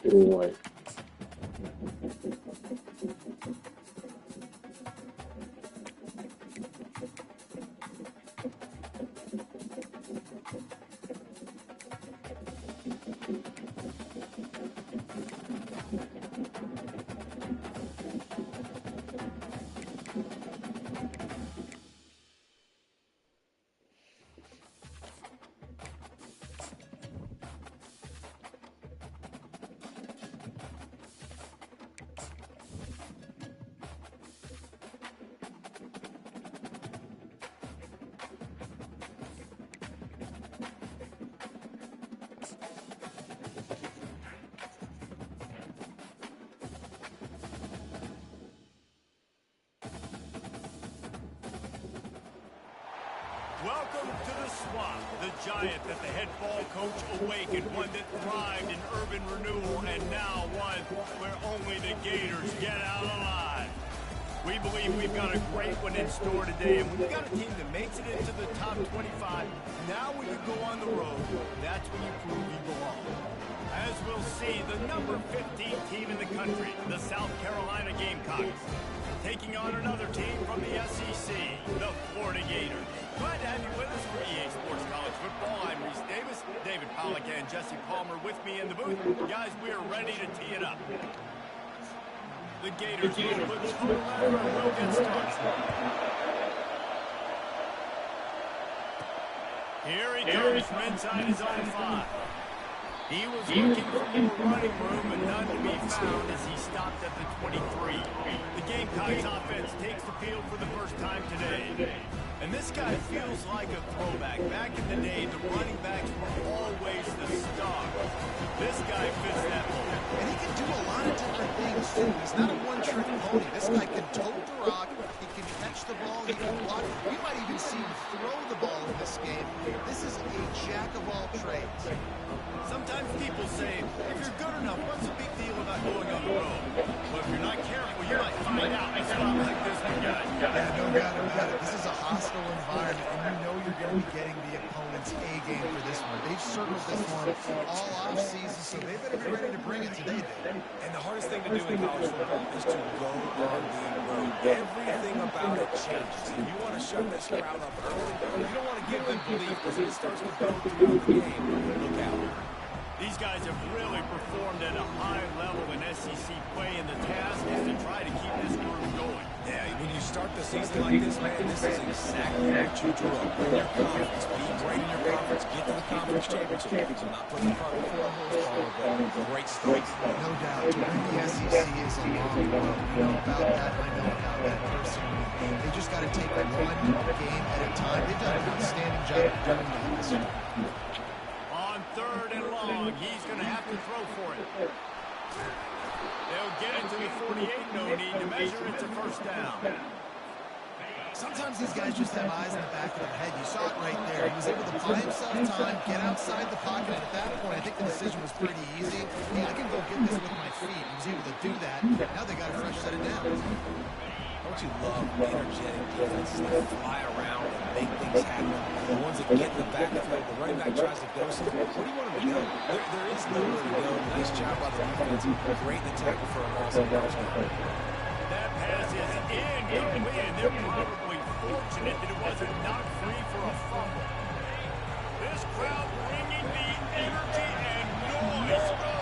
Boy. Welcome to the Swamp, the giant that the head ball coach awakened, one that thrived in urban renewal, and now one where only the Gators get out alive. We believe we've got a great one in store today, and we've got a team that makes it into the top 25. Now when you go on the road, that's when you prove you belong. As we'll see, the number 15 team in the country, the South Carolina Gamecocks, taking on another team from the SEC, the Florida Gators. Glad to have you with us for EA Sports College Football. I'm Reese Davis, David Pollack, and Jesse Palmer with me in the booth. Guys, we are ready to tee it up. The Gators will put total and will get started. Here he comes from inside his own 5. He was looking for more running room, but none to be found as he stopped at the 23. The Gamecocks offense takes the field for the first time today. And this guy feels like a throwback. Back in the day, the running backs were always the star. This guy fits that mold. And he can do a lot of different things, too. He's not a one-trick pony. This guy can tote the rock, he can catch the ball, he can block. We might even see him throw the ball in this game. This is a jack of all trades. Sometimes people say, if you're good enough, what's the big deal about going on the road? Well, if you're not careful, you might find out in a spot like this one, guys. Yeah, no doubt about it. This is a hostile environment, and you know you're going to be getting the opponent's A game for this one. They've circled this one all off-season, so they better be ready to bring it today, Dave. And the hardest thing to do in college football is to go on the road. Everything about it changes. If you want to shut this crowd up early, you don't want to give them belief because it starts to build throughout the game. Look out. These guys have really performed at a high level in SEC play, and the task is to try to keep this group going. Yeah, when you start the season like this, man, this is exactly what you drew up. Bring your conference, be great in your conference, get to the conference championship. So not putting the cart before the horse, but great start. No doubt. To win the SEC is a long road. We know about that. I know about that personally. They just got to take one game at a time. They've done an outstanding job of doing that this year. On 3rd and long, he's going to have to throw for it. They'll get it to the 48, no need to measure it to first down. Sometimes these guys just have eyes in the back of their head. You saw it right there. He was able to buy himself time, get outside the pocket. At that point, I think the decision was pretty easy. Yeah, I can go get this with my feet. He was able to do that. Now they got a fresh set of downs. Don't you love energetic defenses that fly around and make things happen? The ones that get in the backfield, the running back tries to go somewhere. Where do you want him to go? There is nowhere to go. Nice job by the defense. Great in the tackle for a loss in GatorsGame. That pass is incomplete, and they're probably fortunate that it wasn't knocked free for a fumble. This crowd bringing the energy and noise early.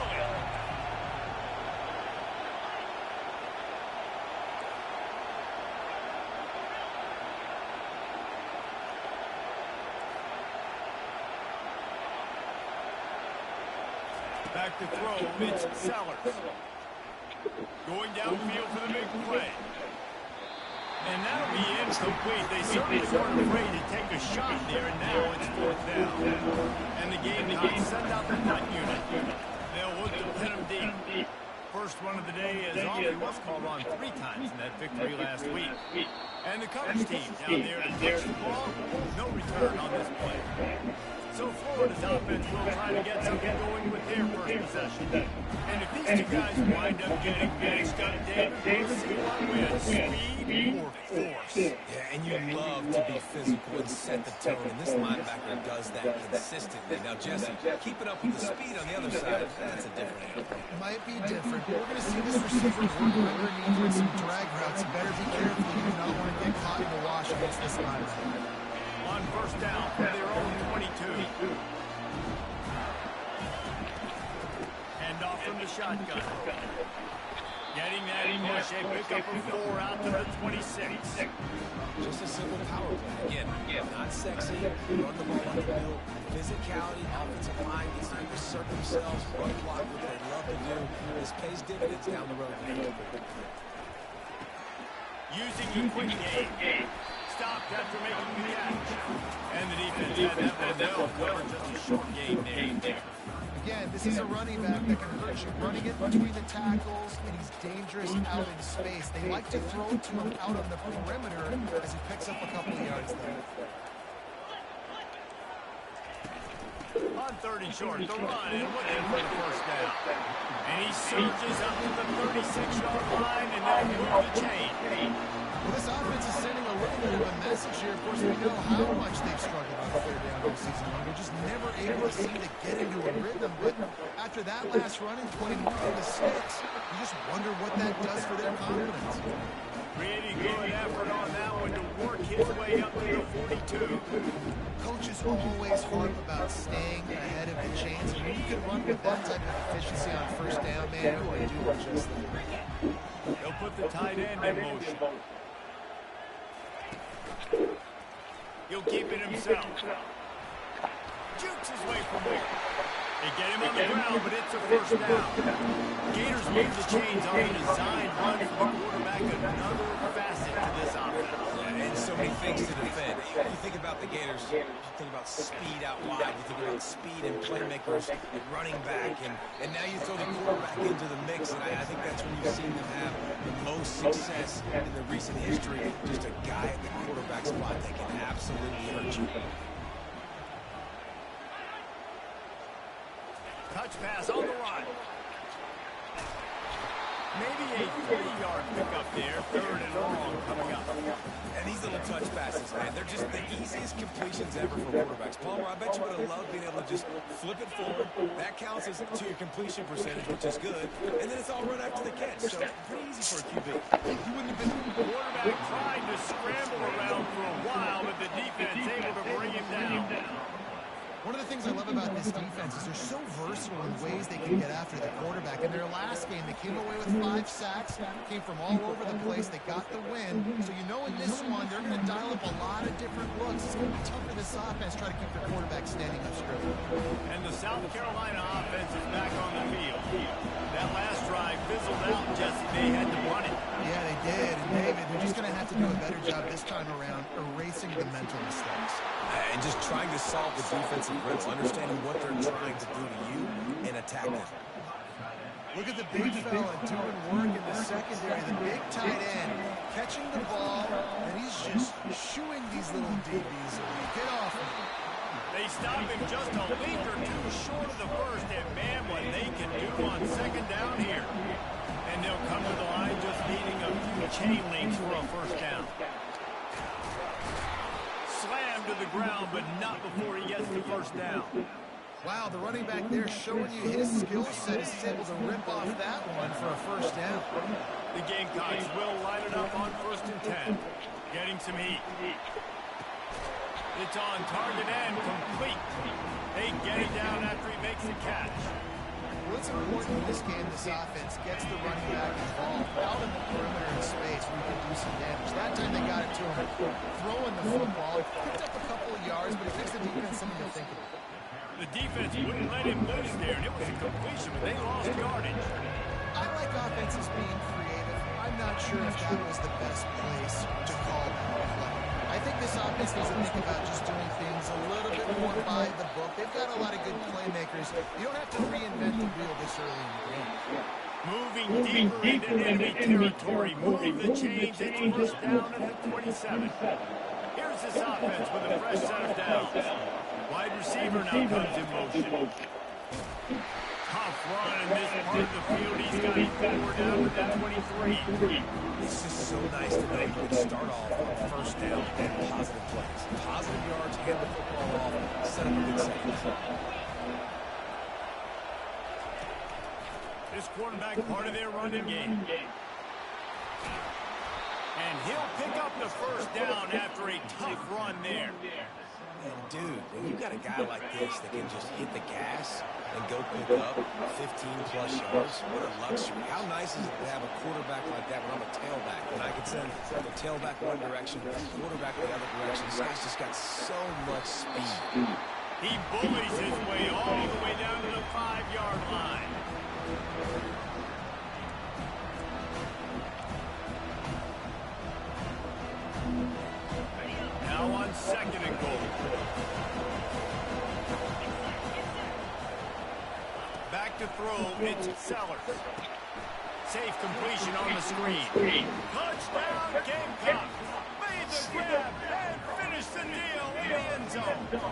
Back to throw, it's Sellers. Going downfield for the big play. And that'll be incomplete. They certainly weren't afraid to take a shot there, and now it's 4th down. And the Gamecocks send out the punt unit. They'll look to pin them deep. First one of the day is off. He was called on 3 times in that victory last week. And the coverage team down there to catch the ball. No return on this play. So Florida's offense will try to get something going with their first possession. And if these two guys wind up getting matched up, David, we'll see what wins, speed or force. Yeah, and you love to be physical and set the tone, and this linebacker does that consistently. Now, Jesse, keep it up with the speed on the other side. That's a different animal. Might be different, but we're going to see this receiver work underneath with some drag routes. You better be careful. You do not want to get caught in the wash against this line. On first down from their own 22. Hand off from the shotgun. Getting that push, a pickup of 4 out to the 26. Just a simple power play. Again, not sexy. Run the ball up the middle. Physicality, offensive line gets to assert themselves, run block, what they love to do. This pays dividends down the road. Using the quick game. Stopped after making the catch. And the defense had that one well covered, just a short game there. Again, this is a running back that can hurt you. Running it between the tackles, and he's dangerous out in space. They like to throw to him out on the perimeter as he picks up a couple of yards there. On 3rd and short, the run and looking for the first down. And he surges up to the 36-yard line, and they'll move the chain. Well, this offense is sending a little bit of a message here. Of course, we know how much they've struggled on 3rd down all season long. They're just never able to seem to get into a rhythm. But after that last run and 20 more in the sticks, you just wonder what that does for their confidence. Really good effort on that one to work his way up to the 42. Coaches always harp about staying ahead of the chains. And when you can run with that type of efficiency on 1st down, man, you are doing just that. They'll put the tight end in motion. He'll keep it himself. Jukes his way from there. They get him on the ground, but it's a first down. Gators move the chains on a designed run for the quarterback. Another facet to this offense. Yeah, and so many things to defend. You think about the Gators, you think about speed out wide, you think about speed and playmakers and running back, and now you throw the quarterback into the mix, and I think that's when you've seen them have the most success in the recent history. Just a guy at the quarterback spot that can absolutely hurt you. Touch pass on the run. Maybe a 3-yard pickup there. 3rd and long coming up. And these little touch passes, man, they're just the easiest completions ever for quarterbacks. Palmer, I bet you would have loved being able to just flip it forward. That counts as to your completion percentage, which is good. And then it's all run after the catch. So pretty easy for a QB. He wouldn't have been quarterback trying to scramble around for a while, but the defense able to bring him down. One of the things I love about this defense is they're so versatile in ways they can get after the quarterback. In their last game, they came away with 5 sacks, came from all over the place. They got the win. So you know in this one, they're going to dial up a lot of different looks. It's going to be tough for this offense trying to keep their quarterback standing up straight. And the South Carolina offense is back on the field. That last drive fizzled out, Jesse. They had to run it. Yeah, they did. And David, they're just going to have to do a better job this time around erasing the mental mistakes. And just trying to solve the defensive riddle, understanding what they're trying to do to you and attack them. Look at the big fella doing work in the secondary, the big tight end, catching the ball, and he's just shooing these little DBs away. Get off him. They stop him just a leap or two short of the first, and man, what they can do on 2nd down here. And they'll come to the line just needing a few chain links for a first down. Slammed to the ground, but not before he gets the first down. Wow, the running back there showing you his skill set is able to rip off that one for a first down. The Gamecocks will line it up on 1st and 10. Getting some heat. It's on target and complete. They get it down after he makes the catch. What's important in this game, this offense gets the running back involved out in the perimeter in space where he can do some damage. That time they got it to him, throwing the football, picked up a couple of yards, but it gives the defense something to think about. The defense wouldn't let him loose there, and it was a completion, but they lost yardage. I like offenses being creative. I'm not sure if that was the best place to call that play. I think this offense needs to think about just doing things a little bit more by the book. They've got a lot of good playmakers. You don't have to reinvent the wheel this early in the game. Moving deeper into enemy territory. Move the chains. It's first down at the 27. Here's this offense with a fresh set of downs. wide receiver now comes in motion. Tough run in this part of the field. He's got 4 down to the 23. It's just so nice to know you can start off on first down and positive plays. Positive yards, hand the football off, set up a good second. This quarterback part of their running game. And he'll pick up the first down after a tough run there. Dude, when you got a guy like this that can just hit the gas and go pick up 15-plus yards, what a luxury. How nice is it to have a quarterback like that when I'm a tailback? When I can send the tailback one direction, the quarterback the other direction. This guy's just got so much speed. He bullies his way all the way down to the 5-yard line. Now on 2nd and goal. Back to throw, it's Sellers. Safe completion on the screen. Touchdown, Gamecocks. Made the grab and finished the deal in the end zone.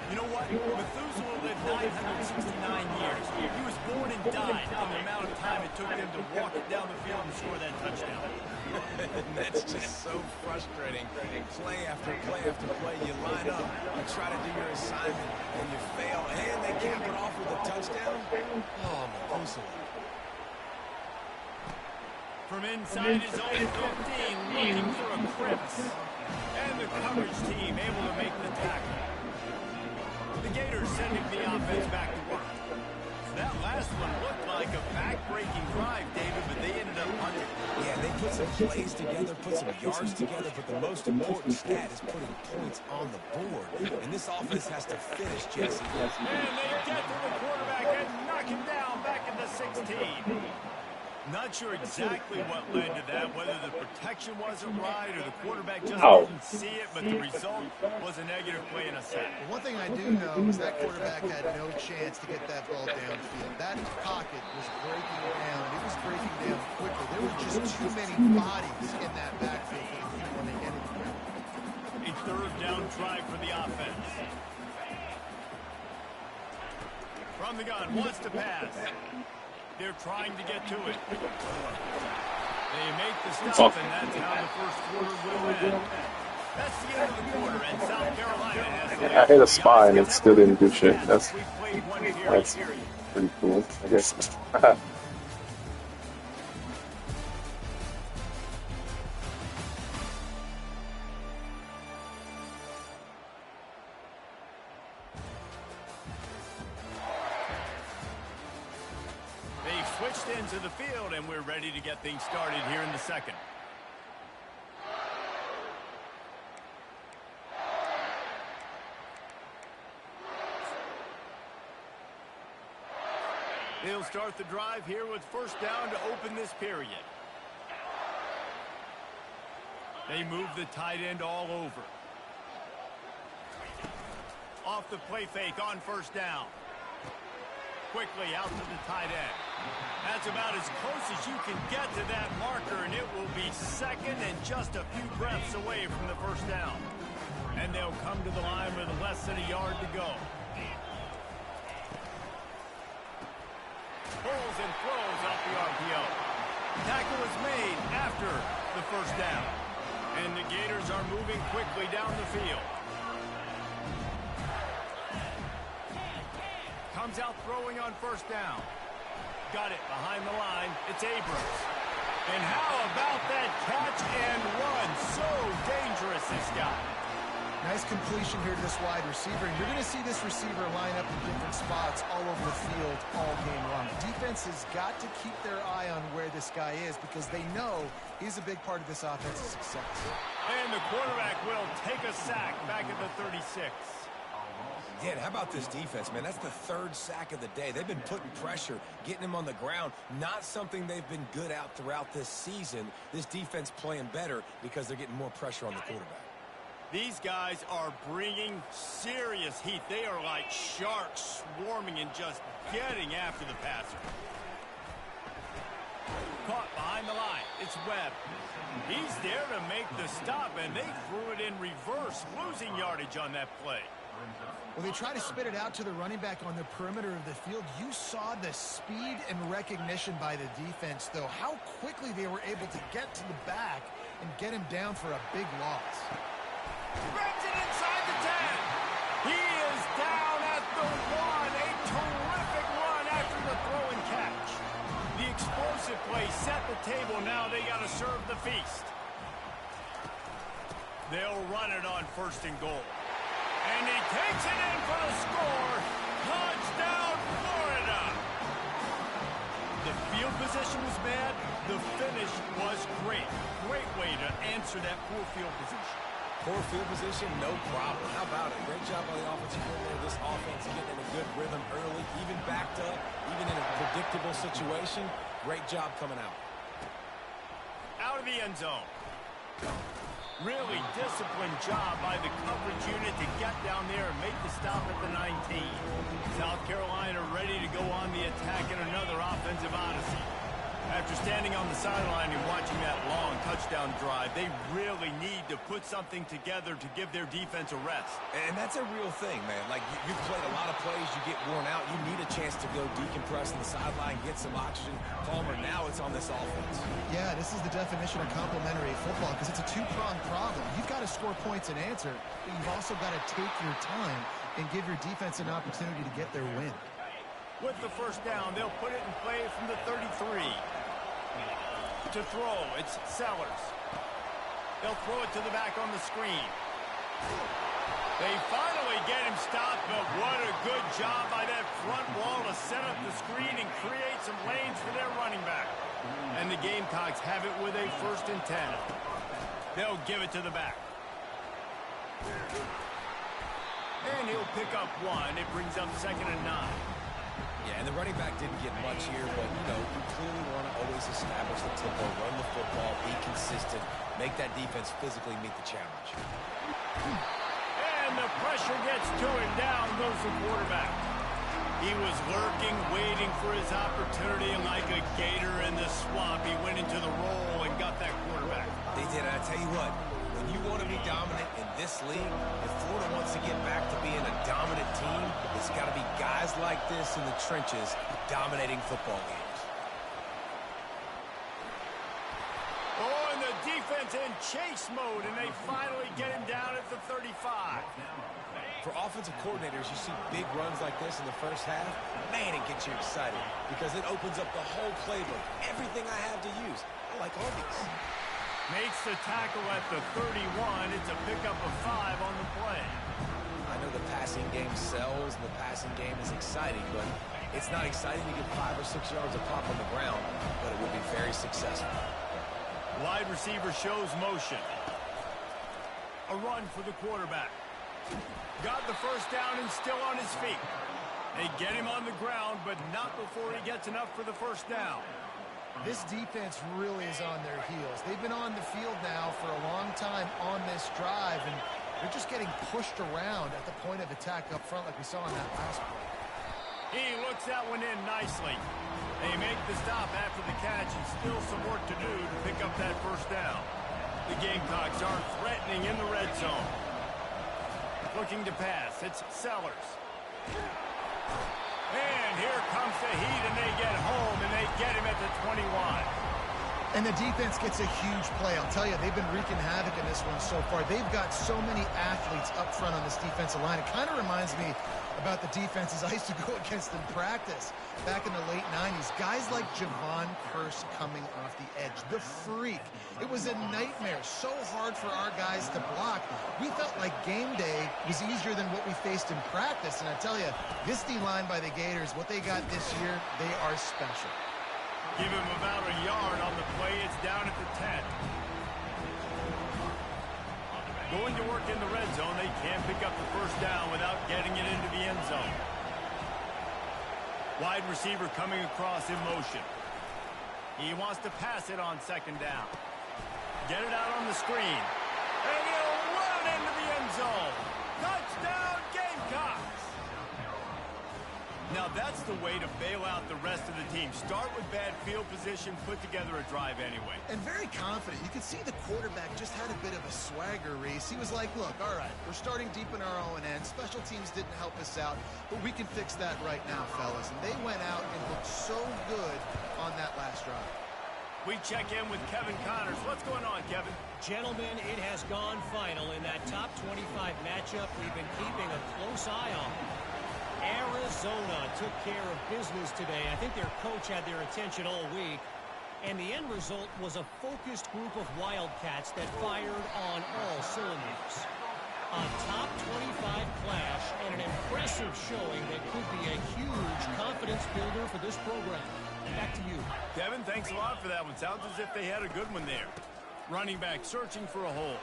You know what? Methuselah lived 969 years. He was born and died in the amount of time it took them to walk it down the field and score that touchdown. That's just so frustrating. Play after play after play, you line up, you try to do your assignment, and you fail, and they cap it off with a touchdown. Oh, Methuselah. From inside his own 15, looking for a crevice. And the coverage team able to make the tackle. The Gators sending the offense back to work. That last one looked like a back-breaking drive, David, but they ended up punting. Yeah, they put some plays together, put some yards together, but the most important stat is putting points on the board. And this offense has to finish, Jesse. And they get to the quarterback and knock him down back at the 16. Not sure exactly what led to that, whether the protection wasn't right or the quarterback just didn't see it, but the result was a negative play and a sack. One thing I do know is that quarterback had no chance to get that ball downfield. That pocket was breaking down. It was breaking down quickly. There were just too many bodies in that backfield for the people to make anything. A 3rd down try for the offense. From the gun, wants to pass. They're trying to get to it. They make the stop, and that's how the first quarter will end. That's the end of the quarter, and South Carolina has to... I hit a spy and it still didn't do shit. That's pretty cool, I guess. Switched into the field, and we're ready to get things started here in the 2nd. They'll start the drive here with 1st down to open this period. They move the tight end all over. Off the play fake on 1st down. Quickly out to the tight end. That's about as close as you can get to that marker, and it will be 2nd and just a few breaths away from the 1st down. And they'll come to the line with less than a yard to go. Pulls and throws off the RPO. Tackle is made after the 1st down. And the Gators are moving quickly down the field. Comes out throwing on 1st down. Got it behind the line. It's Abrams. And how about that catch and run? So dangerous, this guy. Nice completion here to this wide receiver. And you're going to see this receiver line up in different spots all over the field all game long. The defense has got to keep their eye on where this guy is because they know he's a big part of this offense's success. And the quarterback will take a sack back at the 36. Dan, how about this defense, man? That's the 3rd sack of the day. They've been putting pressure, getting him on the ground. Not something they've been good at throughout this season. This defense playing better because they're getting more pressure on the quarterback. These guys are bringing serious heat. They are like sharks swarming and just getting after the passer. Caught behind the line. It's Webb. He's there to make the stop, and they threw it in reverse, losing yardage on that play. Well, they try to spit it out to the running back on the perimeter of the field. You saw the speed and recognition by the defense, though, how quickly they were able to get to the back and get him down for a big loss. Grabs it inside the 10. He is down at the 1. A terrific run after the throw and catch. The explosive play set the table. Now they got to serve the feast. They'll run it on 1st and goal. And he takes it in for the score. Touchdown, Florida. The field position was bad. The finish was great. Great way to answer that poor field position. Poor field position, no problem. How about it? Great job by the offensive coordinator. This offense getting in a good rhythm early, even backed up, even in a predictable situation. Great job coming out. Out of the end zone. Really disciplined job by the coverage unit to get down there and make the stop at the 19. South Carolina ready to go on the attack in another offensive odyssey. After standing on the sideline and watching that long touchdown drive, they really need to put something together to give their defense a rest. And that's a real thing, man. Like, you've played a lot of plays, you get worn out, you need a chance to go decompress on the sideline, get some oxygen. Palmer, now it's on this offense. Yeah, this is the definition of complementary football because it's a two-pronged problem. You've got to score points and answer, but you've also got to take your time and give your defense an opportunity to get their win. With the 1st down, they'll put it in play from the 33. To throw, it's Sellers. They'll throw it to the back on the screen. They finally get him stopped, but what a good job by that front wall to set up the screen and create some lanes for their running back. And the Gamecocks have it with a 1st and 10. They'll give it to the back. And he'll pick up 1. It brings up 2nd and 9. Yeah, and the running back didn't get much here, but, you clearly want to always establish the tempo, run the football, be consistent, make that defense physically meet the challenge. And the pressure gets to him. Down goes the quarterback. He was lurking, waiting for his opportunity, and like a gator in the swamp, he went into the roll and got that quarterback. They did, and I tell you what, when you want to be dominant in this league, if Florida wants to get back to being a dominant team, it's got to be guys like this in the trenches dominating football games. Oh, and the defense in chase mode, and they finally get him down at the 35. For offensive coordinators, you see big runs like this in the 1st half, man, it gets you excited because it opens up the whole playbook, everything I have to use. I like all these. Makes the tackle at the 31. It's a pickup of 5 on the play. I know the passing game sells and the passing game is exciting, but it's not exciting to get 5 or 6 yards of pop on the ground, but it would be very successful. Wide receiver shows motion. A run for the quarterback. Got the 1st down and still on his feet. They get him on the ground, but not before he gets enough for the 1st down. This defense really is on their heels. They've been on the field now for a long time on this drive, and they're just getting pushed around at the point of attack up front like we saw in that last play. He looks that one in nicely. They make the stop after the catch and still some work to do to pick up that 1st down. The Gamecocks are threatening in the red zone. Looking to pass, it's Sellers. And here comes the heat, and they get home, and they get him at the 21. And the defense gets a huge play. I'll tell you, they've been wreaking havoc in this one so far. They've got so many athletes up front on this defensive line. It kind of reminds me about the defenses I used to go against in practice back in the late 90s. Guys like Javon Curse coming off the edge. The freak. It was a nightmare. So hard for our guys to block. We felt like game day was easier than what we faced in practice. And I tell you, this D-line by the Gators, what they got this year, they are special. Give him about a yard on the play. It's down at the 10. Going to work in the red zone. They can't pick up the 1st down without getting it into the end zone. Wide receiver coming across in motion. He wants to pass it on 2nd down. Get it out on the screen. And he'll run into the end zone. Touchdown, Gamecocks! Now that's the way to bail out the rest of the team. Start with bad field position, put together a drive anyway. And very confident. You could see the quarterback just had a bit of a swagger, Reese. He was like, look, all right, we're starting deep in our own end. Special teams didn't help us out, but we can fix that right now, fellas. And they went out and looked so good on that last drive. We check in with Kevin Connors. What's going on, Kevin? Gentlemen, it has gone final in that top 25 matchup we've been keeping a close eye on. Arizona took care of business today. I think their coach had their attention all week. And the end result was a focused group of Wildcats that fired on all cylinders. A top 25 clash and an impressive showing that could be a huge confidence builder for this program. Back to you. Kevin, thanks a lot for that one. Sounds as if they had a good one there. Running back searching for a hole.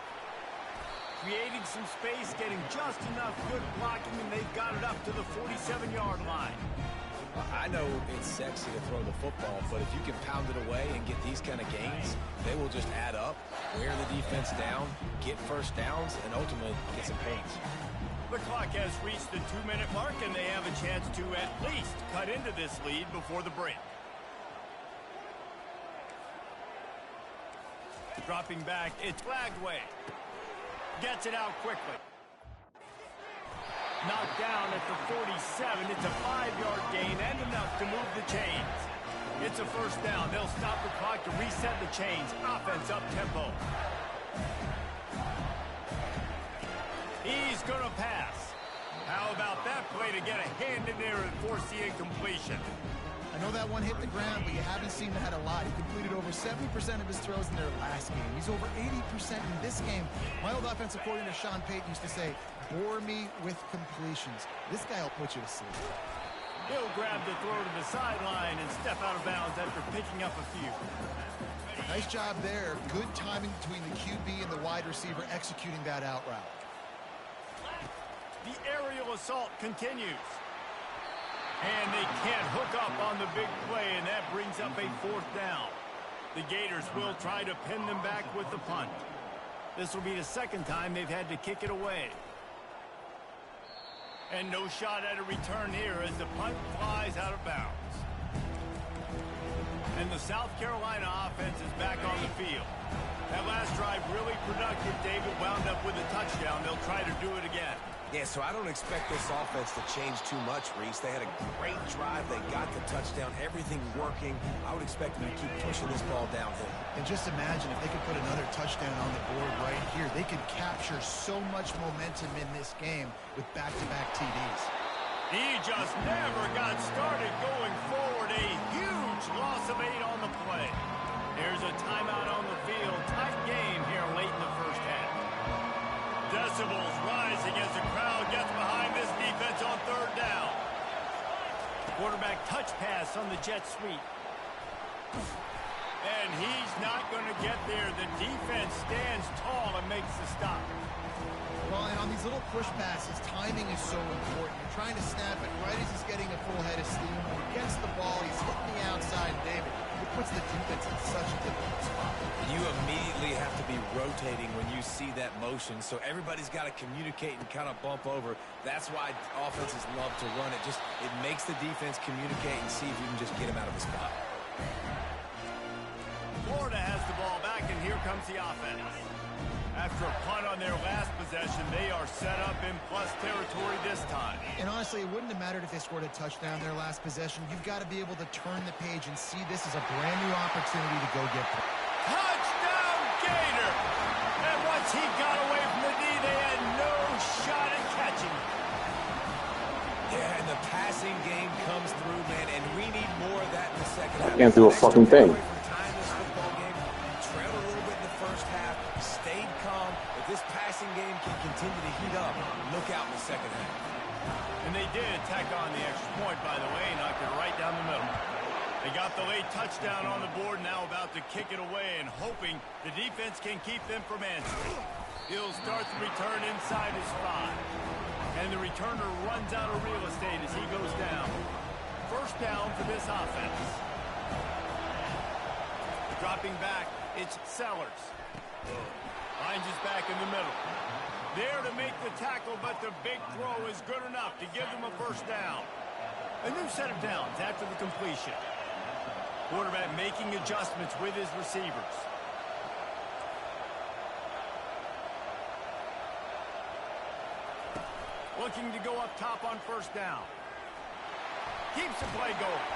Creating some space, getting just enough good blocking, and they've got it up to the 47-yard line. I know it's sexy to throw the football, but if you can pound it away and get these kind of gains, they will just add up, wear the defense down, get first downs, and ultimately get some points. The clock has reached the 2-minute mark, and they have a chance to at least cut into this lead before the break. Dropping back, it's flagged away. Gets it out quickly. Knocked down at the 47. It's a 5-yard gain and enough to move the chains. It's a first down. They'll stop the clock to reset the chains. Offense up tempo. He's going to pass. How about that play to get a hand in there and force the incompletion? I know that one hit the ground, but you haven't seen that a lot. He completed over 70% of his throws in their last game. He's over 80% in this game. My old offensive coordinator, Sean Payton, used to say, bore me with completions. This guy will put you to sleep. He'll grab the throw to the sideline and step out of bounds after picking up a few. Nice job there. Good timing between the QB and the wide receiver executing that out route. The aerial assault continues. And they can't hook up on the big play, and that brings up a fourth down. The Gators will try to pin them back with the punt. This will be the second time they've had to kick it away. And no shot at a return here as the punt flies out of bounds. And the South Carolina offense is back on the field. That last drive really productive. David wound up with a touchdown. They'll try to do it again. Yeah, so I don't expect this offense to change too much, Reese. They had a great drive. They got the touchdown. Everything working. I would expect them to keep pushing this ball downhill. And just imagine if they could put another touchdown on the board right here. They could capture so much momentum in this game with back-to-back TDs. He just never got started going forward. A huge loss of 8 on the play. There's a timeout on the field. Tight game here late in the first half. Decibels rising as the crowd gets behind this defense on third down. Quarterback touch pass on the jet sweep. And he's not going to get there. The defense stands tall and makes the stop. Well, and on these little push passes, timing is so important. You're trying to snap it right as he's getting a full head of steam. When he gets the ball, he's hitting the outside, David. It puts the defense in such a difficult spot. You immediately have to be rotating when you see that motion, so everybody's got to communicate and kind of bump over. That's why offenses love to run it. It makes the defense communicate and see if you can just get him out of the spot. Florida has the ball back, and here comes the offense. After a punt on their last possession, they are set up in plus territory this time. And honestly, it wouldn't have mattered if they scored a touchdown their last possession. You've got to be able to turn the page and see this as a brand new opportunity to go get points. Touchdown, Gator! And once he got away from the D, they had no shot at catching him. Yeah, and the passing game comes through, man, and we need more of that in the second half. Can't do a fucking thing. Trailed a little bit in the first half, stayed calm. If this passing game can continue to heat up, look out in the second half. And they did tack on the extra point, by the way, knocked it right down the middle. They got the late touchdown on the board, now about to kick it away and hoping the defense can keep them from answering. He'll start the return inside his 5. And the returner runs out of real estate as he goes down. First down for this offense. Dropping back, it's Sellers. Finds his back in the middle. There to make the tackle, but the big throw is good enough to give them a first down. A new set of downs after the completion. Quarterback making adjustments with his receivers. Looking to go up top on first down. Keeps the play going.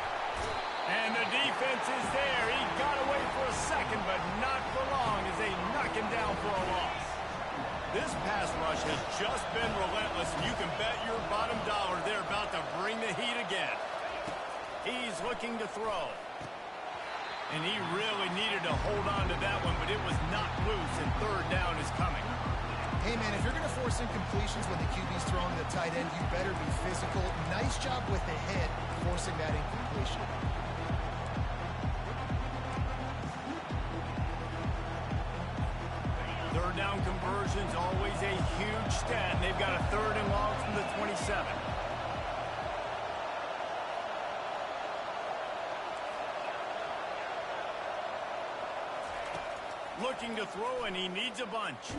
And the defense is there. He got away for a second, but not for long as they knock him down for a loss. This pass rush has just been relentless, and you can bet your bottom dollar they're about to bring the heat again. He's looking to throw. And he really needed to hold on to that one, but it was not loose, and third down is coming. Hey, man, if you're going to force incompletions when the QB's throwing the tight end, you better be physical. Nice job with the hit, forcing that incompletion. Third down conversion's always a huge stat, and they've got a third and long from the 27. Looking to throw, and he needs a bunch.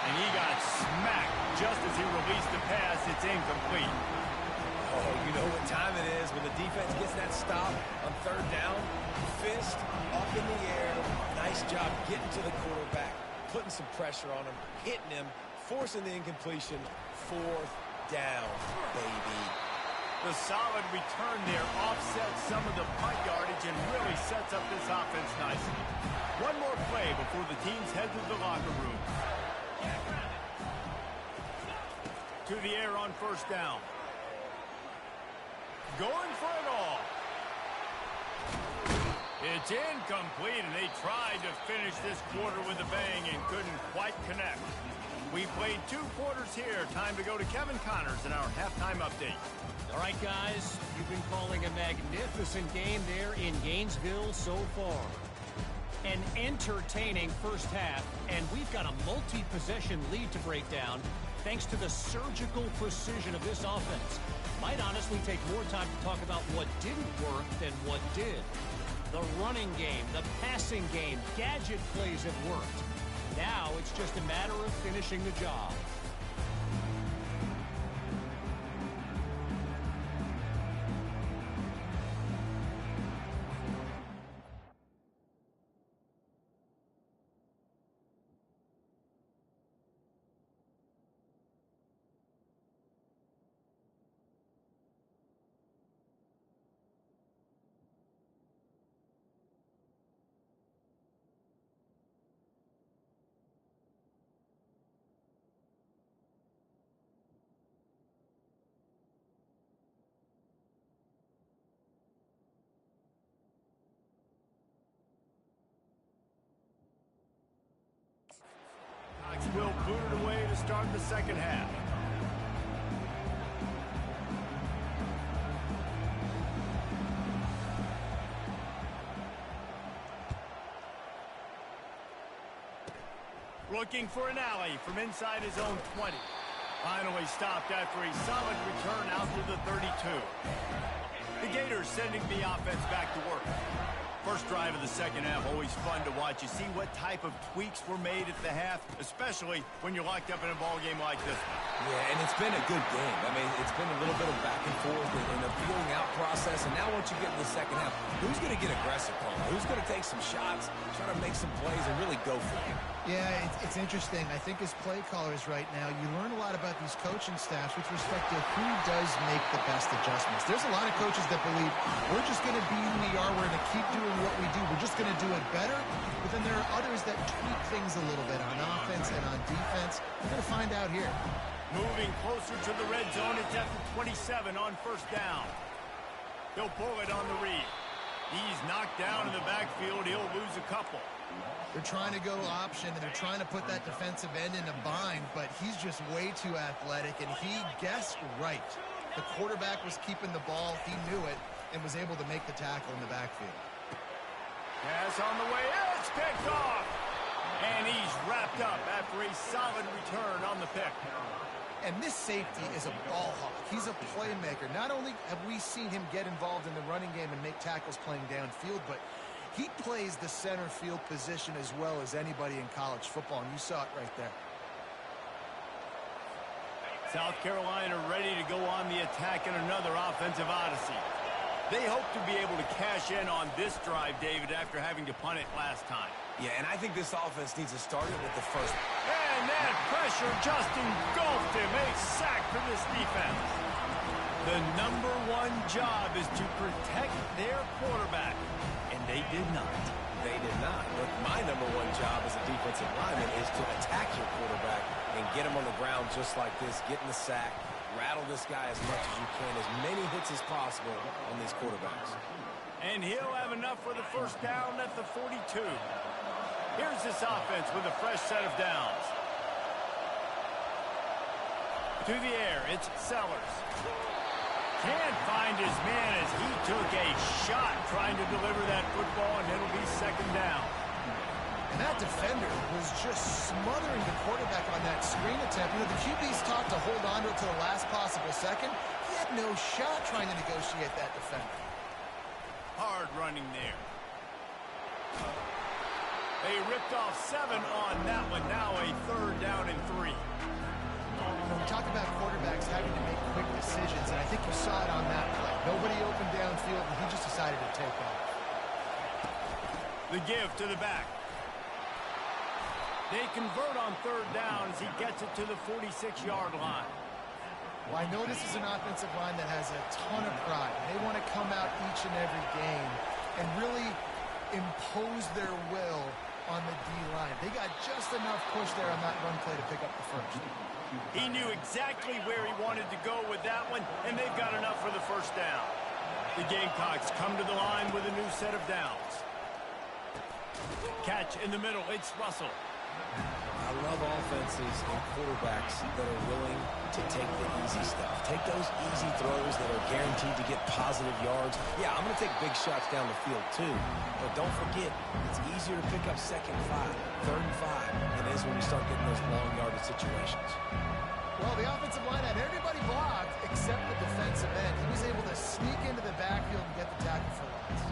And he got smacked just as he released the pass. It's incomplete. Oh, you know what time it is when the defense gets that stop on third down. Fist up in the air. Nice job getting to the quarterback, putting some pressure on him, hitting him, forcing the incompletion. Fourth down, baby. The solid return there offsets some of the punt yardage and really sets up this offense nicely. One more play before the teams head to the locker room. To the air on first down. Going for it all. It's incomplete, and they tried to finish this quarter with a bang and couldn't quite connect. We played 2 quarters here. Time to go to Kevin Connors in our halftime update. All right, guys, you've been calling a magnificent game there in Gainesville so far. An entertaining first half, and we've got a multi-possession lead to break down thanks to the surgical precision of this offense. Might honestly take more time to talk about what didn't work than what did. The running game, the passing game, gadget plays have worked. Now it's just a matter of finishing the job. Knoxville booted away to start the second half. Looking for an alley from inside his own 20. Finally stopped after a solid return out to the 32. The Gators sending the offense back to work. First drive of the second half, always fun to watch. You see what type of tweaks were made at the half, especially when you're locked up in a ball game like this one. Yeah, and it's been a good game. I mean, it's been a little bit of back and forth and a feeling out process. And now once you get in the second half, who's going to get aggressive, Paul? Who's going to take some shots, try to make some plays, and really go for it? Yeah, it's interesting. I think as play callers right now, you learn a lot about these coaching staffs with respect to who does make the best adjustments. There's a lot of coaches that believe we're just going to be who we are. We're going to keep doing what we do. We're just going to do it better. But then there are others that tweak things a little bit on offense and on defense. We're going to find out here. Moving closer to the red zone, it's at the 27 on first down. He'll pull it on the read. He's knocked down in the backfield. He'll lose a couple. They're trying to go option, and they're trying to put that defensive end in a bind, but he's just way too athletic, and he guessed right. The quarterback was keeping the ball. He knew it and was able to make the tackle in the backfield. Pass on the way. It's picked off. And he's wrapped up after a solid return on the pick. And this safety is a ball hawk. He's a playmaker. Not only have we seen him get involved in the running game and make tackles playing downfield, but he plays the center field position as well as anybody in college football, and you saw it right there. South Carolina ready to go on the attack in another offensive odyssey. They hope to be able to cash in on this drive, David, after having to punt it last time. Yeah, and I think this offense needs to start it with the first. And that pressure just engulfed him. A sack for this defense. The #1 job is to protect their quarterback, and they did not. They did not. But my #1 job as a defensive lineman is to attack your quarterback and get him on the ground just like this, get in the sack, rattle this guy as much as you can, as many hits as possible on these quarterbacks. And he'll have enough for the first down at the 42. Here's this offense with a fresh set of downs. To the air, it's Sellers. Can't find his man as he took a shot trying to deliver that football, and it'll be second down. And that defender was just smothering the quarterback on that screen attempt. You know, the QB's taught to hold on to it to the last possible second. He had no shot trying to negotiate that defender. Hard running there. They ripped off 7 on that one. Now a 3rd down and 3. We talk about quarterbacks having to make quick decisions, and I think you saw it on that play. Nobody open downfield, and he just decided to take off. The give to the back. They convert on 3rd down as he gets it to the 46-yard line. Well, I know this is an offensive line that has a ton of pride. They want to come out each and every game and really impose their will on the D-line. They got just enough push there on that run play to pick up the first. He knew exactly where he wanted to go with that one, and they've got enough for the first down. The Gamecocks come to the line with a new set of downs. Catch in the middle, it's Russell. I love offenses and quarterbacks that are willing to take the easy stuff. Take those easy throws that are guaranteed to get positive yards. Yeah, I'm going to take big shots down the field too. But don't forget, it's easier to pick up 2nd and 5, 3rd and 5 than it is when we start getting those long yardage situations. Well, the offensive line had everybody blocked except the defensive end. He was able to sneak into the backfield and get the tackle for loss.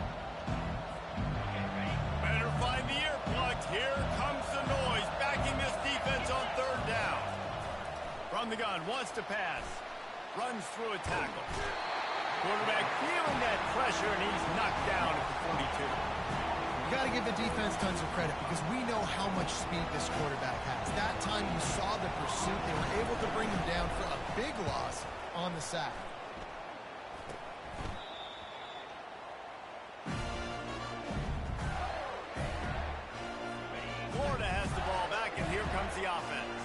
Better find the earplugs. Here comes the noise, backing this defense on 3rd down. From the gun, wants to pass. Runs through a tackle. Quarterback feeling that pressure, and he's knocked down at the 42. You got to give the defense tons of credit because we know how much speed this quarterback has. That time you saw the pursuit. They were able to bring him down for a big loss on the sack. Florida has the ball back, and here comes the offense.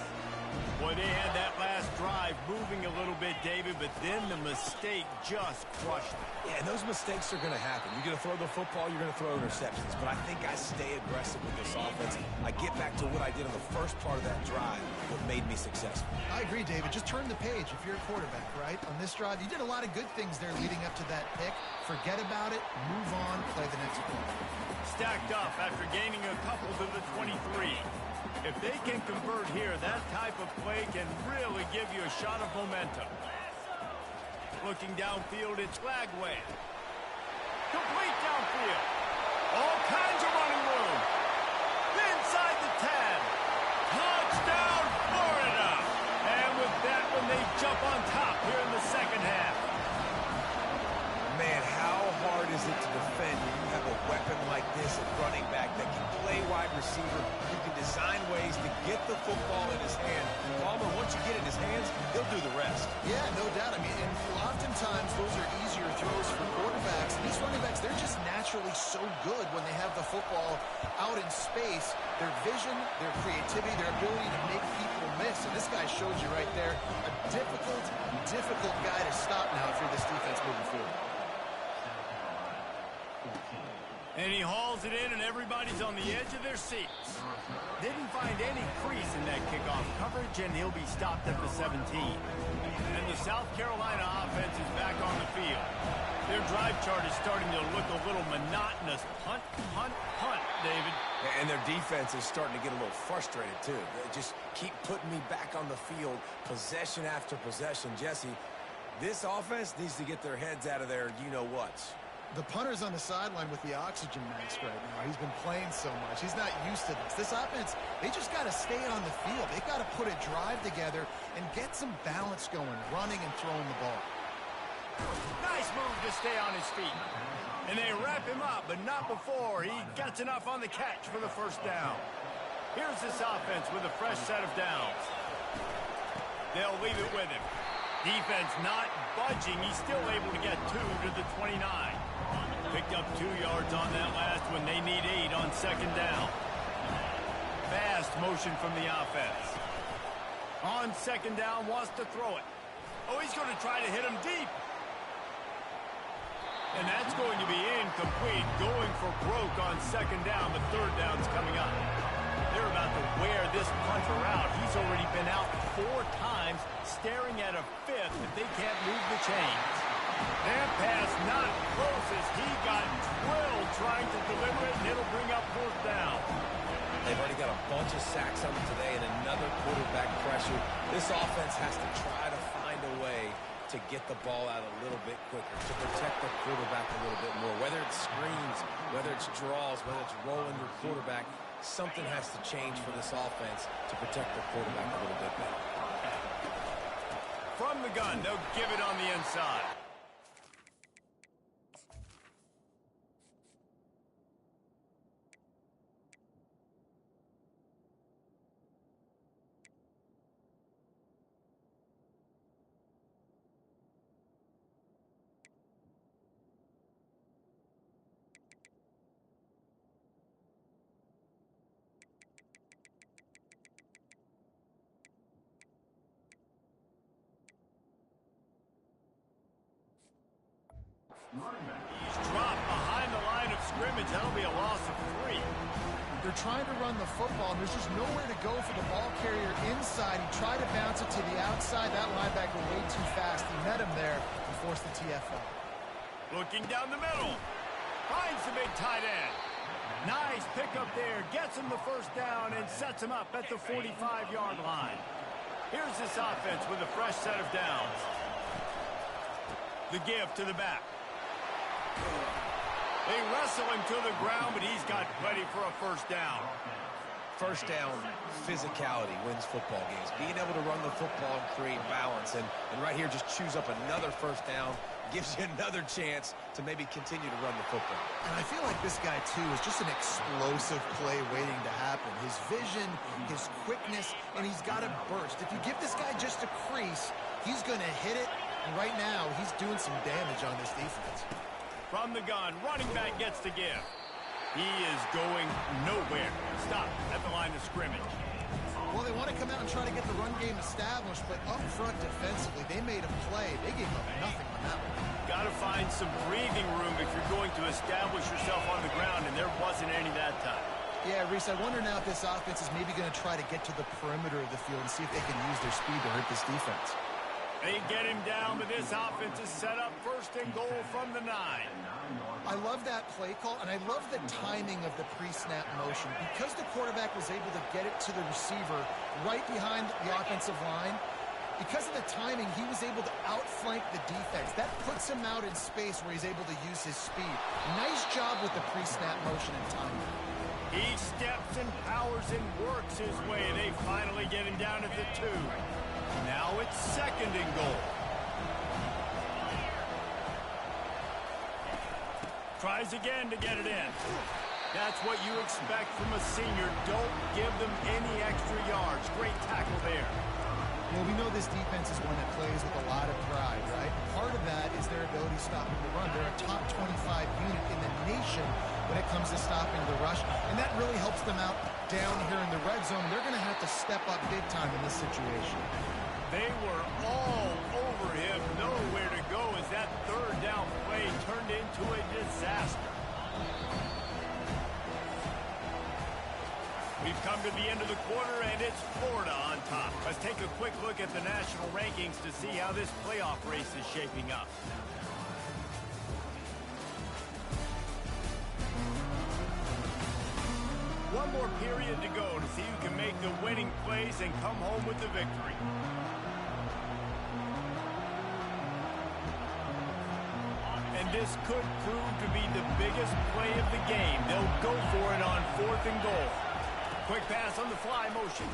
Boy, they had that last drive moving a little bit, David, but then the mistake just crushed it. Yeah, and those mistakes are going to happen. You're going to throw the football, you're going to throw interceptions. But I think I stay aggressive with this offense. I get back to what I did on the first part of that drive, what made me successful. I agree, David. Just turn the page if you're a quarterback, right? On this drive, you did a lot of good things there leading up to that pick. Forget about it, move on, play the next play. Stacked up after gaining a couple to the 23. If they can convert here, that type of play can really give you a shot of momentum. Looking downfield, it's Lagway. Complete downfield. All kinds of running room. Inside the 10. Touchdown, Florida. And with that one, they jump on top here in the second half. Man, how hard is it to defend when you have a weapon like this at running back that can play wide receiver? You can design ways to get the football in his hand. Palmer, once you get it in his hands, he'll do the rest. Yeah, no doubt. I mean, and oftentimes those are easier throws for quarterbacks. And these running backs, they're just naturally so good when they have the football out in space. Their vision, their creativity, their ability to make people miss. And this guy showed you right there, a difficult guy to stop now if you're this defense moving forward. And he hauls it in, and everybody's on the edge of their seats. Didn't find any crease in that kickoff coverage, and he'll be stopped at the 17. And the South Carolina offense is back on the field. Their drive chart is starting to look a little monotonous. Punt, punt, punt, David. And their defense is starting to get a little frustrated, too. They just keep putting me back on the field, possession after possession. Jesse, this offense needs to get their heads out of their you-know-whats. The punter's on the sideline with the oxygen mask right now. He's been playing so much. He's not used to this. This offense, they just got to stay on the field. They've got to put a drive together and get some balance going, running and throwing the ball. Nice move to stay on his feet. And they wrap him up, but not before he gets enough on the catch for the first down. Here's this offense with a fresh set of downs. They'll leave it with him. Defense not budging. He's still able to get 2 to the 29. Picked up 2 yards on that last one. They need 8 on second down. Fast motion from the offense. On second down, wants to throw it. Oh, he's going to try to hit him deep. And that's going to be incomplete. Going for broke on second down. The third down's coming up. They're about to wear this punter out. He's already been out 4 times, staring at a 5th if they can't move the chains. That pass not close as he got drilled trying to deliver it, and it'll bring up 4th down. They've already got a bunch of sacks on them today and another quarterback pressure. This offense has to try to find a way to get the ball out a little bit quicker, to protect the quarterback a little bit more. Whether it's screens, whether it's draws, whether it's rolling your quarterback, something has to change for this offense to protect the quarterback a little bit better. From the gun, they'll give it on the inside. He's dropped behind the line of scrimmage. That'll be a loss of 3. They're trying to run the football, and there's just nowhere to go for the ball carrier inside. He tried to bounce it to the outside. That linebacker way too fast. He met him there and forced the TFL. Looking down the middle. Finds the big tight end. Nice pickup there. Gets him the first down and sets him up at the 45-yard line. Here's this offense with a fresh set of downs. The give to the back. They wrestle him to the ground, but he's got plenty for a first down. First down, physicality wins football games. Being able to run the football and create balance. And right here, just choose up another first down. Gives you another chance to maybe continue to run the football. And I feel like this guy, too, is just an explosive play waiting to happen. His vision, his quickness, and he's got a burst. If you give this guy just a crease, he's going to hit it. And right now, he's doing some damage on this defense. From the gun, running back gets the give. He is going nowhere. Stop at the line of scrimmage. Well, they want to come out and try to get the run game established, but up front defensively, they made a play. They gave up nothing on that one. Got to find some breathing room if you're going to establish yourself on the ground, and there wasn't any that time. Yeah, Reese, I wonder now if this offense is maybe going to try to get to the perimeter of the field and see if they can use their speed to hurt this defense. They get him down, but this offense is set up 1st and goal from the 9. I love that play call, and I love the timing of the pre-snap motion. Because the quarterback was able to get it to the receiver right behind the offensive line, because of the timing, he was able to outflank the defense. That puts him out in space where he's able to use his speed. Nice job with the pre-snap motion and timing. He steps and powers and works his way. They finally get him down at the 2. Now it's 2nd and goal. Tries again to get it in. That's what you expect from a senior. Don't give them any extra yards. Great tackle there. Well, we know this defense is one that plays with a lot of pride, right? Part of that is their ability stopping the run. They're a top 25 unit in the nation when it comes to stopping the rush, and that really helps them out down here in the red zone. They're going to have to step up big time in this situation. They were all over him. Nowhere to go as that 3rd down play turned into a disaster. We've come to the end of the quarter, and it's Florida on top. Let's take a quick look at the national rankings to see how this playoff race is shaping up. One more period to go to see who can make the winning plays and come home with the victory. And this could prove to be the biggest play of the game. They'll go for it on 4th and goal. Quick pass on the fly motion.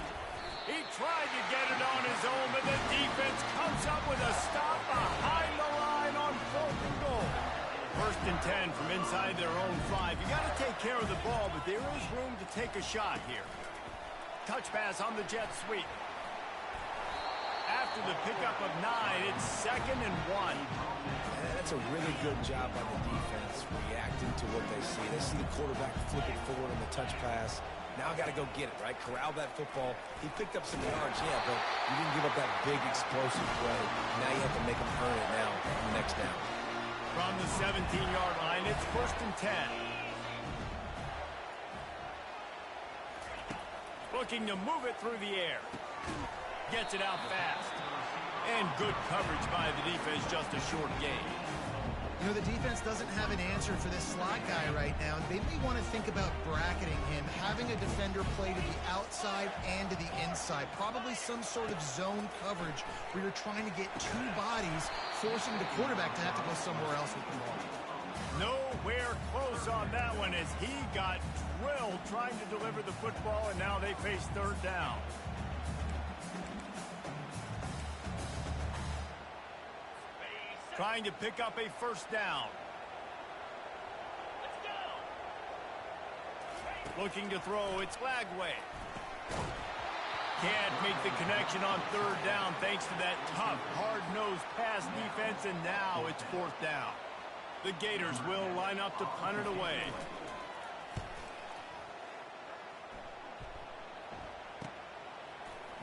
He tried to get it on his own, but the defense comes up with a stop behind the line on 4th and goal. 1st and 10 from inside their own 5. You got to take care of the ball, but there is room to take a shot here. Touch pass on the jet sweep. After the pickup of 9, it's 2nd and 1. And that's a really good job by the defense, reacting to what they see. They see the quarterback flip it forward on the touch pass. Now got to go get it, right? Corral that football. He picked up some yards, yeah, but you didn't give up that big explosive play. Now you have to make him earn it now on the next down. From the 17-yard line, it's 1st and 10. Looking to move it through the air. Gets it out fast. And good coverage by the defense, just a short gain. You know, the defense doesn't have an answer for this slot guy right now. They may want to think about bracketing him, having a defender play to the outside and to the inside. Probably some sort of zone coverage where you're trying to get 2 bodies, forcing the quarterback to have to go somewhere else with the ball. Nowhere close on that one as he got drilled trying to deliver the football, and now they face 3rd down. Trying to pick up a 1st down. Looking to throw, it's Lagway. Can't make the connection on 3rd down thanks to that tough, hard-nosed pass defense, and now it's 4th down. The Gators will line up to punt it away.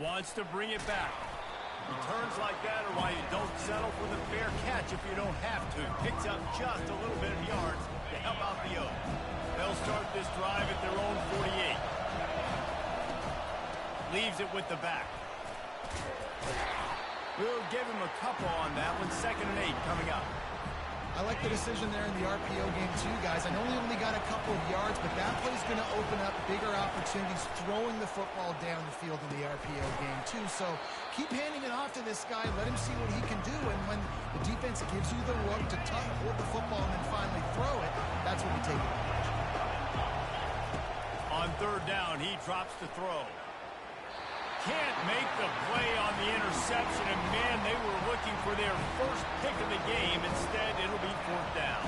Wants to bring it back. Returns like that are why you don't settle for the fair catch if you don't have to. Picks up just a little bit of yards to help out the Oaks. They'll start this drive at their own 48. Leaves it with the back. We'll give him a couple on that one. 2nd and 8 coming up. I like the decision there in the RPO game too, guys. I know he only got a couple of yards, but that play's going to open up bigger opportunities throwing the football down the field in the RPO game too. So keep handing it off to this guy. Let him see what he can do. And when the defense gives you the look to hold the football and then finally throw it, that's when you take advantage. On 3rd down, he drops to throw. Can't make the play on the interception, and man, they were looking for their first pick of the game. Instead, it'll be 4th down.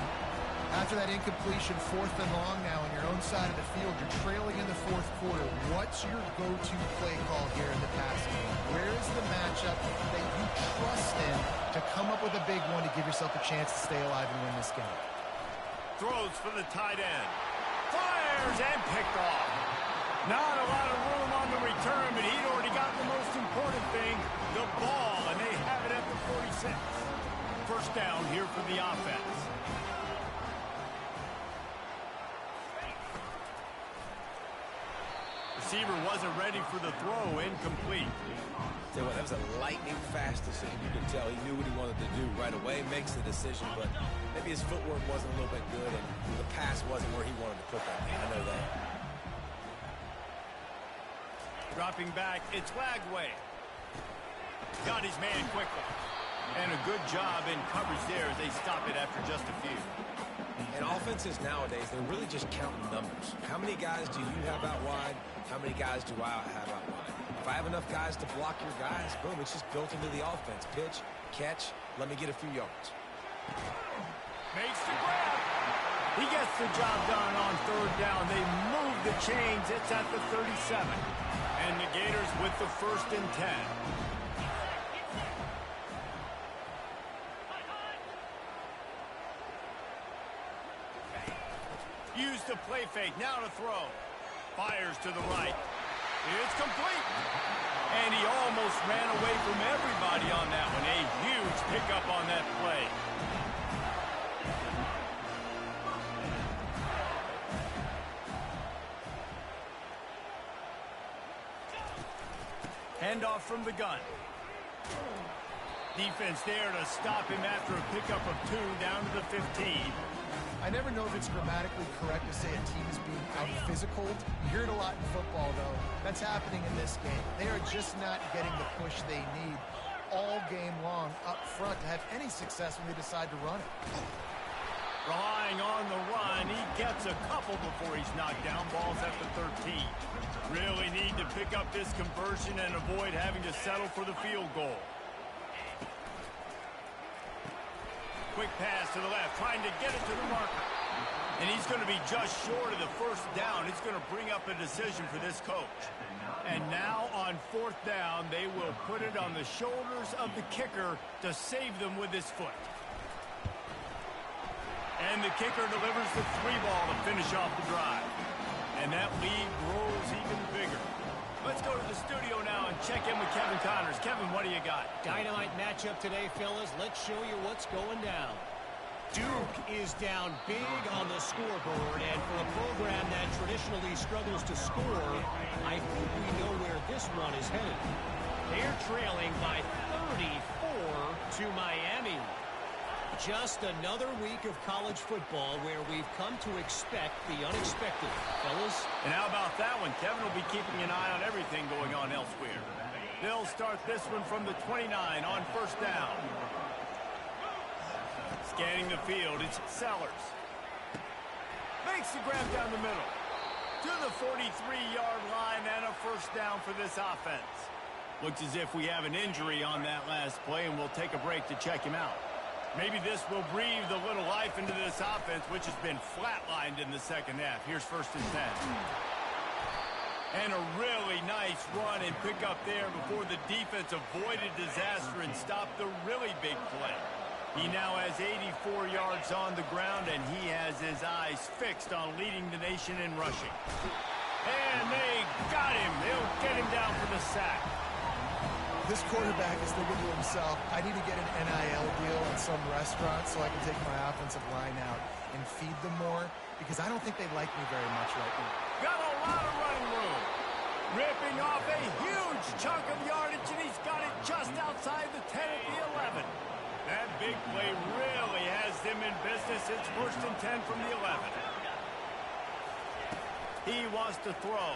After that incompletion, 4th and long now on your own side of the field, you're trailing in the 4th quarter. What's your go-to play call here in the passing game? Where is the matchup that you trust in to come up with a big one to give yourself a chance to stay alive and win this game? Throws for the tight end. Fires and picked off. Not a lot of room on the return, but he'd already got the most important thing, the ball, and they have it at the 46. 1st down here for the offense. Receiver wasn't ready for the throw, incomplete. Tell you what, that was a lightning-fast decision. You could tell he knew what he wanted to do right away, makes the decision, but maybe his footwork wasn't a little bit good, and the pass wasn't where he wanted to put that. I know that. Dropping back, it's Lagway. Got his man quickly. And a good job in coverage there as they stop it after just a few. And offenses nowadays, they're really just counting numbers. How many guys do you have out wide? How many guys do I have out wide? If I have enough guys to block your guys, boom, it's just built into the offense. Pitch, catch, let me get a few yards. Makes the grab. He gets the job done on 3rd down. They move the chains. It's at the 37. And the Gators with the 1st and 10. Use the play fake. Now to throw. Fires to the right. It's complete. And he almost ran away from everybody on that one. A huge pickup on that play. Handoff from the gun. Defense there to stop him after a pickup of 2 down to the 15. I never know if it's grammatically correct to say a team is being out-physicaled. You hear it a lot in football, though. That's happening in this game. They are just not getting the push they need all game long up front to have any success when they decide to run it. Relying on the run, he gets a couple before he's knocked down. Ball's at the 13. Really need to pick up this conversion and avoid having to settle for the field goal. Quick pass to the left, trying to get it to the marker. And he's going to be just short of the first down. It's going to bring up a decision for this coach. And now on fourth down, they will put it on the shoulders of the kicker to save them with his foot. And the kicker delivers the 3-ball to finish off the drive. And that lead grows even bigger. Let's go to the studio now and check in with Kevin Connors. Kevin, what do you got? Dynamite matchup today, fellas. Let's show you what's going down. Duke is down big on the scoreboard, and for a program that traditionally struggles to score, I think we know where this one is headed. They're trailing by 34 to Miami. Just another week of college football where we've come to expect the unexpected. Fellas? And how about that one? Kevin will be keeping an eye on everything going on elsewhere. They'll start this one from the 29 on first down. Scanning the field, it's Sellers. Makes the grab down the middle. To the 43-yard line and a first down for this offense. Looks as if we have an injury on that last play, and we'll take a break to check him out. Maybe this will breathe a little life into this offense, which has been flatlined in the second half. Here's first and 10. And a really nice run and pick up there before the defense avoided disaster and stopped the really big play. He now has 84 yards on the ground, and he has his eyes fixed on leading the nation in rushing. And they got him. They'll get him down for the sack. This quarterback is thinking to himself, I need to get an NIL deal in some restaurant so I can take my offensive line out and feed them more, because I don't think they like me very much right now. Got a lot of running room. Ripping off a huge chunk of yardage, and he's got it just outside the 10 at the 11. That big play really has them in business. It's first and 10 from the 11. He wants to throw.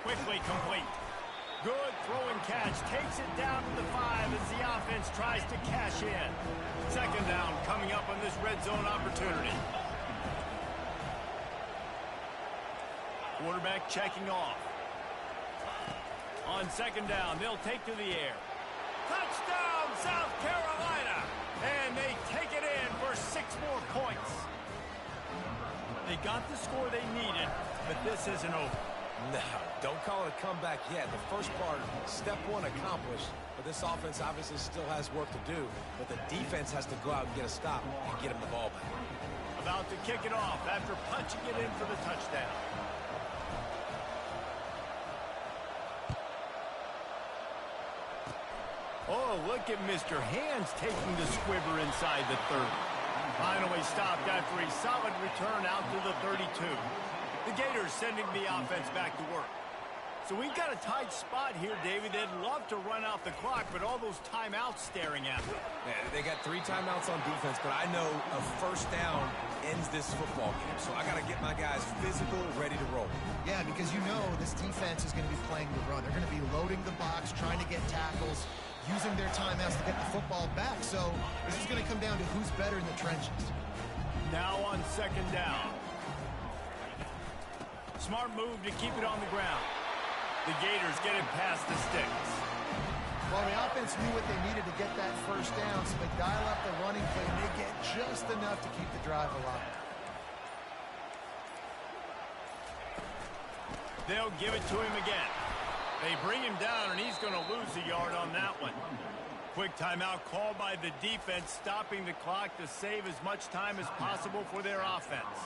Quickly complete. Good throwing catch. Takes it down to the 5 as the offense tries to cash in. Second down coming up on this red zone opportunity. Quarterback checking off. On second down, they'll take to the air. Touchdown, South Carolina! And they take it in for 6 more points. They got the score they needed, but this isn't over. No, don't call it a comeback yet. The first part, step one accomplished, but this offense obviously still has work to do, but the defense has to go out and get a stop and get him the ball back. About to kick it off after punching it in for the touchdown. Oh, look at Mr. Hands taking the squibber inside the 30. Finally stopped after a solid return out to the 32. The Gators sending the offense back to work. So we've got a tight spot here, David. They'd love to run out the clock, but all those timeouts staring at them. Yeah, they got 3 timeouts on defense, but I know a first down ends this football game. So I got to get my guys physical, ready to roll. Yeah, because you know this defense is going to be playing the run. They're going to be loading the box, trying to get tackles, using their timeouts to get the football back. So this is going to come down to who's better in the trenches. Now on second down. Smart move to keep it on the ground. The Gators get it past the sticks. Well, the offense knew what they needed to get that first down, so they dial up the running play, and they get just enough to keep the drive alive. They'll give it to him again. They bring him down, and he's going to lose a yard on that one. Quick timeout called by the defense, stopping the clock to save as much time as possible for their offense.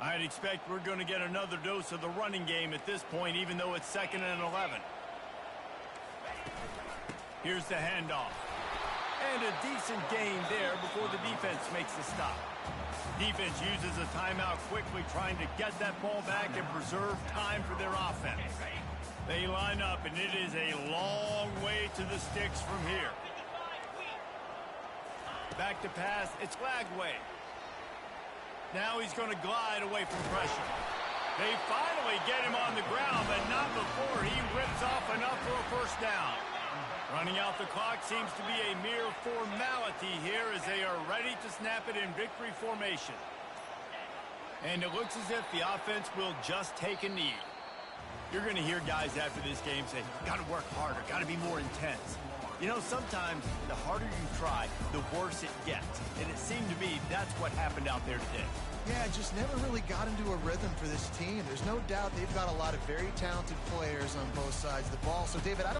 I'd expect we're going to get another dose of the running game at this point, even though it's 2nd and 11. Here's the handoff. And a decent gain there before the defense makes the stop. Defense uses a timeout quickly, trying to get that ball back and preserve time for their offense. They line up, and it is a long way to the sticks from here. Back to pass, it's Lagway. Now he's going to glide away from pressure. They finally get him on the ground, but not before he rips off enough for a first down. Running out the clock seems to be a mere formality here as they are ready to snap it in victory formation. And it looks as if the offense will just take a knee. You're going to hear guys after this game say, got to work harder, got to be more intense. You know, sometimes the harder you try, the worse it gets. And it seemed to me that's what happened out there today. Yeah, just never really got into a rhythm for this team. There's no doubt they've got a lot of very talented players on both sides of the ball. So, David, I don't